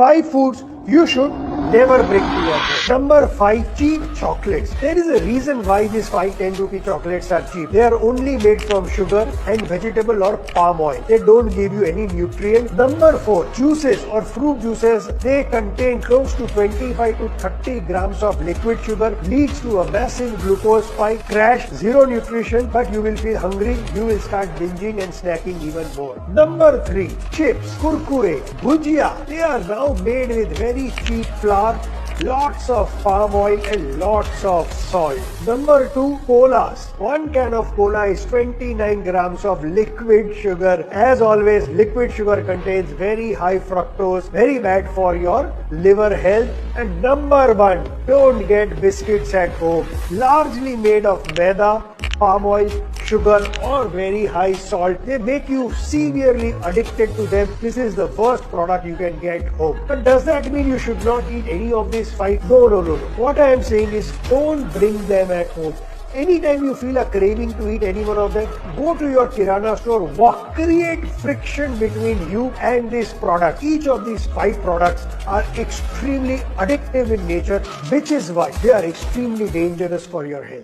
5 foods you should never bring to your home. Number 5, cheap chocolates. There is a reason why these 5-10 rupee chocolates are cheap. They are only made from sugar and vegetable or palm oil. They don't give you any nutrients. Number 4, juices or fruit juices. They contain close to 25 to 30 grams of liquid sugar, leads to a massive glucose spike, crash, zero nutrition, but you will feel hungry. You will start binging and snacking even more. Number 3, chips, kurkure, bhujia. They are now made with very cheap flour, lots of palm oil and lots of salt. Number 2, colas. 1 can of cola is 29 grams of liquid sugar. As always, liquid sugar contains very high fructose, very bad for your liver health. And number 1, don't get biscuits at home. Largely made of maida, palm oil, sugar or very high salt. They make you severely addicted to them. This is the worst product you can get home. But does that mean you should not eat any of these 5? No. What I am saying is don't bring them at home. Anytime you feel a craving to eat any one of them, go to your kirana store, walk, create friction between you and this product. Each of these 5 products are extremely addictive in nature, which is why they are extremely dangerous for your health.